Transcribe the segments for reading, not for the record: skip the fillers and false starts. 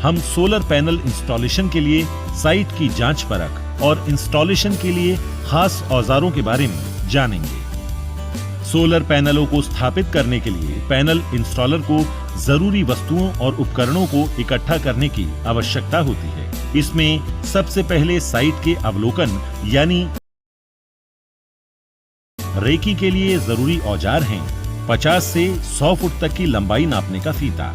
हम solar panel installation के लिए साइट की जांच परख और इंस्टॉलेशन के लिए खास औजारों के बारे में जानेंगे। सोलर पैनलों को स्थापित करने के लिए पैनल इंस्टॉलर को जरूरी वस्तुओं और उपकरणों को इकट्ठा करने की आवश्यकता होती है। इसमें सबसे पहले साइट के अवलोकन यानी रेकी के लिए जरूरी औजार हैं 50 से 100 फुट तक की लंबाई नापने का फीता,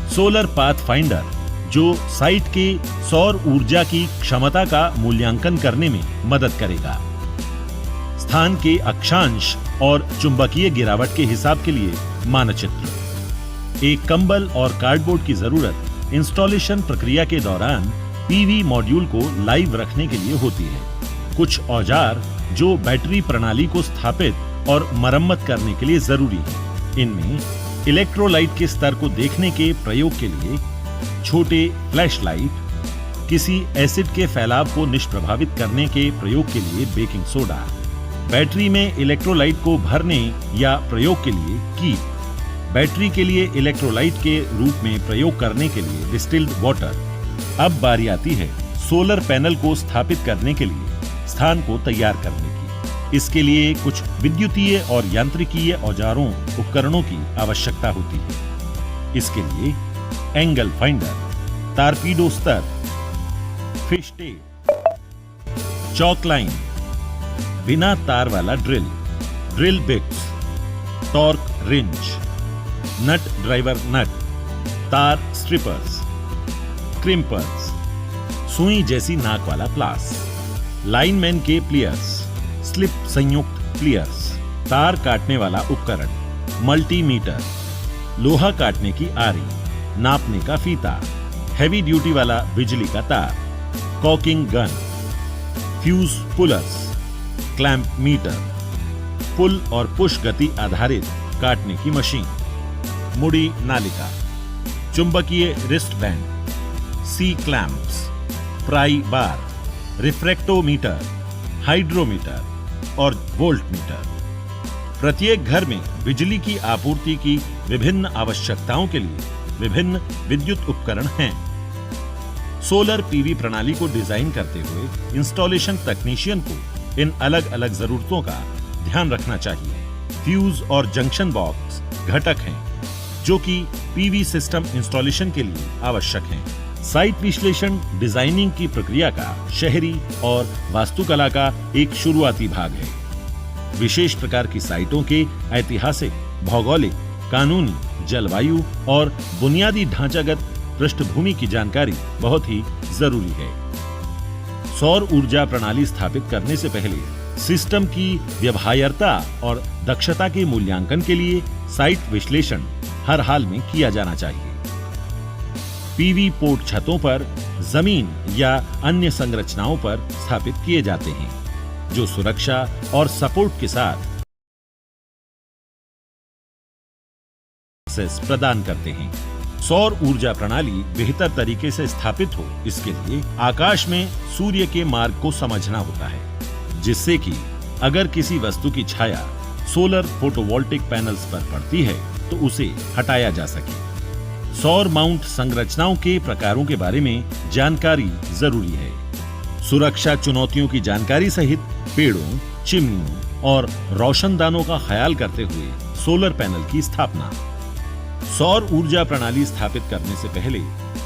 सोलर पाथ फाइंडर जो साइट के सौर ऊर्जा की क्षमता का मूल्यांकन करने में मदद करेगा, स्थान के अक्षांश और चुंबकीय गिरावट के हिसाब के लिए मानचित्र, एक कंबल और कार्डबोर्ड की जरूरत इंस्टॉलेशन प्रक्रिया के दौरान पीवी मॉड्यूल को लाइव रखने के लिए होती है, कुछ औजार जो बैटरी प्रणाली को स्थापित और मरम्मत करने के लिए जरूरी है। इनमें इलेक्ट्रोलाइट के स्तर को देखने के प्रयोग के लिए छोटे फ्लैशलाइट, किसी एसिड के फैलाव को निष्प्रभावित करने के प्रयोग के लिए बेकिंग सोडा, बैटरी में इलेक्ट्रोलाइट को भरने या प्रयोग के लिए कीप, बैटरी के लिए इलेक्ट्रोलाइट के रूप में प्रयोग करने के लिए डिस्टिल्ड वाटर। अब बारी आती है सोलर पैनल को स्थापित करने के लिए स्थान को तैयार करने की। इसके लिए कुछ विद्युतीय और यांत्रिकीय औजारों उपकरणों की आवश्यकता होती है। इसके लिए एंगल फाइंडर, टारपीडो स्तर, फिश टेप, चॉक लाइन, बिना तार वाला ड्रिल बिट्स, टॉर्क रिंच, नट ड्राइवर नट, तार स्ट्रिपर्स, क्रिम्पर्स, सुई जैसी नाक वाला प्लास, लाइनमैन के प्लियर्स, स्लिप संयुक्त प्लियर्स, तार काटने वाला उपकरण, मल्टीमीटर, लोहा काटने की आरी, नापने का फीता, हैवी ड्यूटी वाला बिजली का तार, cocking gun, fuse pullers, clamp meter, pull और पुश गति आधारित काटने की मशीन, मुड़ी नालिका, चुंबकीय रिस्ट बैंड, सी क्लैंप्स, प्राई बार, रिफ्रैक्टोमीटर, हाइड्रोमीटर और वोल्टमीटर। प्रत्येक घर में बिजली की आपूर्ति की विभिन्न आवश्यकताओं के लिए विभिन्न विद्युत उपकरण हैं। सोलर पीवी प्रणाली को डिजाइन करते हुए इंस्टॉलेशन तकनीशियन को इन अलग अलग जरूरतों का ध्यान रखना चाहिए। फ्यूज और जंक्शन बॉक्स घटक हैं जो कि पीवी सिस्टम इंस्टॉलेशन के लिए आवश्यक हैं। साइट विश्लेषण डिजाइनिंग की प्रक्रिया का शहरी और वास्तुकला का एक शुरुआती भाग है। विशेष प्रकार की साइटों के ऐतिहासिक, भौगोलिक, कानूनी, जलवायु और बुनियादी ढांचागत पृष्ठभूमि की जानकारी बहुत ही जरूरी है। सौर ऊर्जा प्रणाली स्थापित करने से पहले सिस्टम की व्यवहार्यता और दक्षता के मूल्यांकन के लिए साइट विश्लेषण हर हाल में किया जाना चाहिए। पीवी पोर्ट छतों पर, जमीन या अन्य संरचनाओं पर स्थापित किए जाते हैं जो सुरक्षा और सपोर्ट के साथ एक्सेस प्रदान करते हैं। सौर ऊर्जा प्रणाली बेहतर तरीके से स्थापित हो, इसके लिए आकाश में सूर्य के मार्ग को समझना होता है, जिससे कि अगर किसी वस्तु की छाया सोलर फोटोवोल्टिक पैनल्स पर पड़ती है तो उसे हटाया जा सके। सौर माउंट संरचनाओं के प्रकारों के बारे में जानकारी जरूरी है। सुरक्षा चुनौतियों की जानकारी सहित पेड़ों, चिमनियों और रोशनदानों का ख्याल करते हुए सोलर पैनल की स्थापना। सौर ऊर्जा प्रणाली स्थापित करने से पहले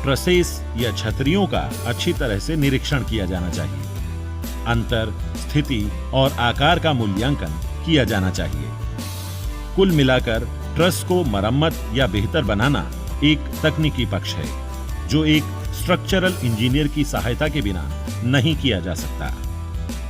ट्रसेस या छतरियों का अच्छी तरह से निरीक्षण किया जाना चाहिए। अंतर, स्थिति और आकार का मूल्यांकन किया जाना चाहिए। कुल मिलाकर ट्रस को मरम्मत या बेहतर बनाना एक तकनीकी पक्ष है जो एक स्ट्रक्चरल इंजीनियर की सहायता के बिना नहीं किया जा सकता।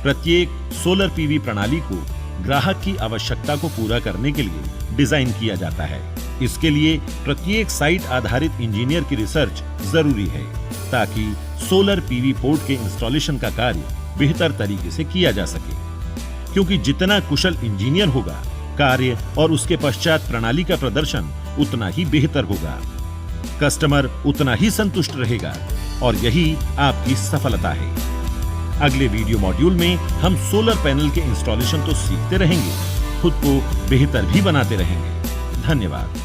प्रत्येक सोलर पीवी प्रणाली को ग्राहक की आवश्यकता को पूरा करने के लिए डिजाइन किया जाता है। इसके लिए प्रत्येक साइट आधारित इंजीनियर की रिसर्च जरूरी है ताकि सोलर पीवी पोर्ट के इंस्टॉलेशन का कार्य बेहतर तरीके से किया जा सके, क्योंकि जितना कुशल इंजीनियर होगा, कार्य और उसके पश्चात प्रणाली का प्रदर्शन उतना ही बेहतर होगा। कस्टमर उतना ही संतुष्ट रहेगा और यही आपकी सफलता है। अगले वीडियो मॉड्यूल में हम सोलर पैनल के इंस्टॉलेशन तो सीखते रहेंगे, खुद को बेहतर भी बनाते रहेंगे। धन्यवाद।